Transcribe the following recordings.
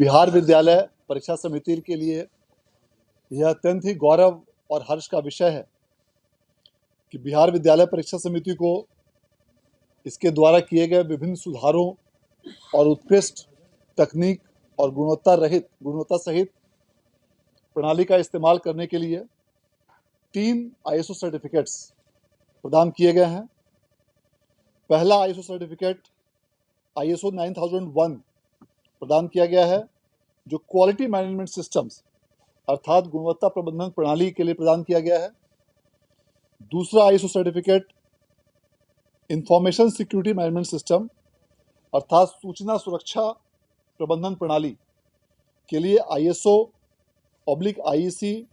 बिहार विद्यालय परीक्षा समिति के लिए यह अत्यंत ही गौरव और हर्ष का विषय है कि बिहार विद्यालय परीक्षा समिति को इसके द्वारा किए गए विभिन्न सुधारों और उत्कृष्ट तकनीक और गुणवत्ता सहित प्रणाली का इस्तेमाल करने के लिए 3 ISO सर्टिफिकेट्स प्रदान किए गए हैं। पहला ISO सर्टिफिकेट ISO 9001 प्रदान किया गया है, जो क्वालिटी मैनेजमेंट सिस्टम्स अर्थात गुणवत्ता प्रबंधन प्रणाली के लिए प्रदान किया गया है। दूसरा ISO certificate information security management system अर्थात सूचना सुरक्षा प्रबंधन प्रणाली के लिए ISO/IEC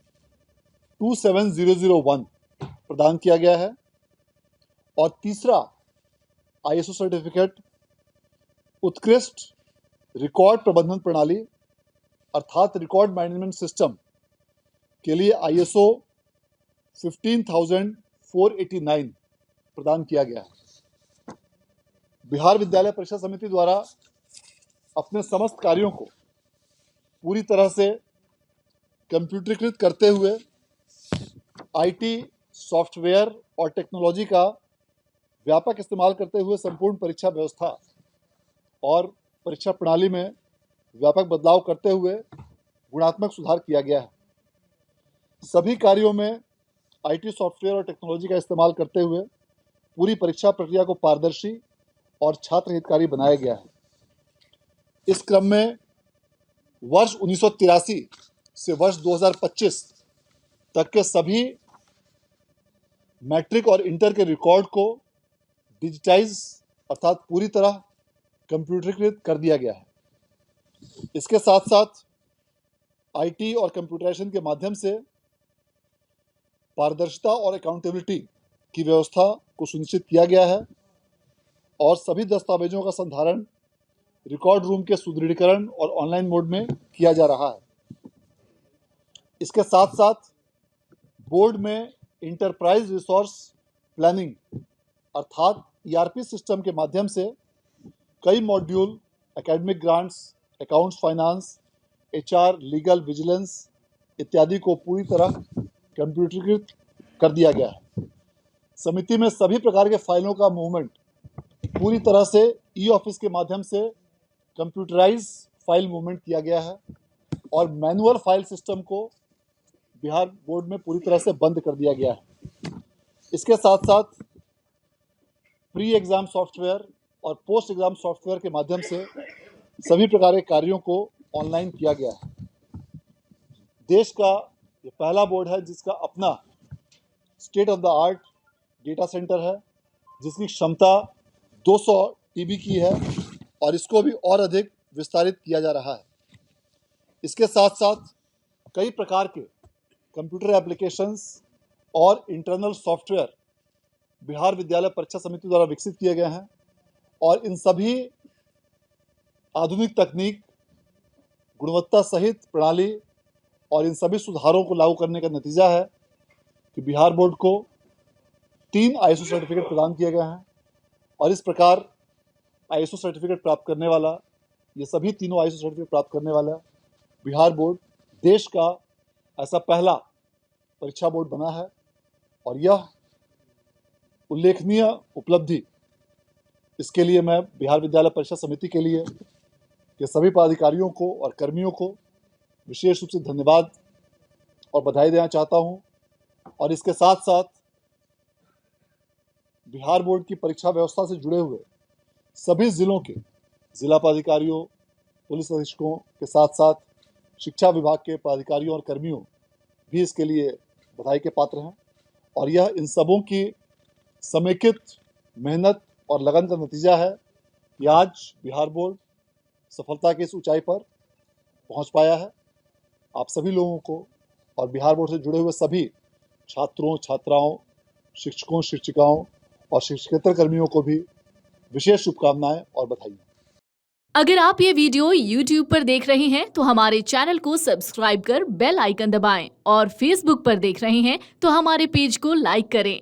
27001 प्रदान किया गया है। और तीसरा ISO सर्टिफिकेट उत्कृष्ट रिकॉर्ड प्रबंधन प्रणाली अर्थात रिकॉर्ड मैनेजमेंट सिस्टम के लिए ISO 15489 प्रदान किया गया है। बिहार विद्यालय परीक्षा समिति द्वारा अपने समस्त कार्यों को पूरी तरह से कंप्यूटरीकृत करते हुए IT सॉफ्टवेयर और टेक्नोलॉजी का व्यापक इस्तेमाल करते हुए संपूर्ण परीक्षा व्यवस्था और परीक्षा प्रणाली में व्यापक बदलाव करते हुए गुणात्मक सुधार किया गया है। सभी कार्यों में IT सॉफ्टवेयर और टेक्नोलॉजी का इस्तेमाल करते हुए पूरी परीक्षा प्रक्रिया को पारदर्शी और छात्र हितकारी बनाया गया है। इस क्रम में वर्ष 1983 से वर्ष 2025 तक के सभी मैट्रिक और इंटर के रिकॉर्ड को डिजिटाइज अर्थात पूरी तरह कंप्यूटरीकृत कर दिया गया है। इसके साथ साथ IT और कंप्यूटराइजेशन के माध्यम से पारदर्शिता और अकाउंटेबिलिटी की व्यवस्था को सुनिश्चित किया गया है और सभी दस्तावेजों का संधारण रिकॉर्ड रूम के सुदृढ़ीकरण और ऑनलाइन मोड में किया जा रहा है। इसके साथ साथ बोर्ड में इंटरप्राइज रिसोर्स प्लानिंग अर्थात ERP सिस्टम के माध्यम से कई module academic grants, accounts finance, HR, legal, vigilance इत्यादि को पूरी तरह कंप्यूटरीकृत कर दिया गया है। समिति में सभी प्रकार के फाइलों का मूवमेंट पूरी तरह से E-ऑफिस के माध्यम से कंप्यूटराइज फाइल मूवमेंट किया गया है और मैनुअल फाइल सिस्टम को बिहार बोर्ड में पूरी तरह से बंद कर दिया गया है। इसके साथ साथ प्री एग्ज़ाम सॉफ्टवेयर और पोस्ट एग्ज़ाम सॉफ्टवेयर के माध्यम से सभी प्रकार के कार्यों को ऑनलाइन किया गया है। देश का ये पहला बोर्ड है जिसका अपना state of the art data centre है, जिसकी क्षमता 200 TB की है और इसको भी और अधिक विस्तारित किया जा रहा है। इसके साथ साथ कई प्रकार के कंप्यूटर एप्लीकेशंस और इंटरनल सॉफ्टवेयर बिहार विद्यालय परीक्षा समिति द्वारा विकसित किए गए हैं और इन सभी आधुनिक तकनीक, गुणवत्ता सहित प्रणाली और इन सभी सुधारों को लागू करने का नतीजा है कि बिहार बोर्ड को 3 ISO सर्टिफिकेट प्रदान किए गए हैं और इस प्रकार ISO सर्टिफिकेट प्राप्त करने वाला, ये सभी तीनों ISO सर्टिफिकेट प्राप्त करने वाला बिहार बोर्ड देश का ऐसा पहला परीक्षा बोर्ड बना है और यह उल्लेखनीय उपलब्धि इसके लिए मैं बिहार विद्यालय परीक्षा समिति के लिए के सभी पदाधिकारियों को और कर्मियों को विशेष रूप से धन्यवाद और बधाई देना चाहता हूं। और इसके साथ साथ बिहार बोर्ड की परीक्षा व्यवस्था से जुड़े हुए सभी जिलों के जिला पदाधिकारियों, पुलिस अधीक्षकों के साथ साथ शिक्षा विभाग के पदाधिकारियों और कर्मियों भी इसके लिए बधाई के पात्र हैं और यह इन सबों की समेकित मेहनत और लगन का नतीजा है कि आज बिहार बोर्ड सफलता की इस ऊंचाई पर पहुंच पाया है। आप सभी लोगों को और बिहार बोर्ड से जुड़े हुए सभी छात्रों, छात्राओं, शिक्षकों, शिक्षिकाओं और शिक्षकेतर कर्मियों को भी विशेष शुभकामनाएं और बधाई। अगर आप ये वीडियो YouTube पर देख रहे हैं तो हमारे चैनल को सब्सक्राइब कर बेल आइकन दबाएं और Facebook पर देख रहे हैं तो हमारे पेज को लाइक करें।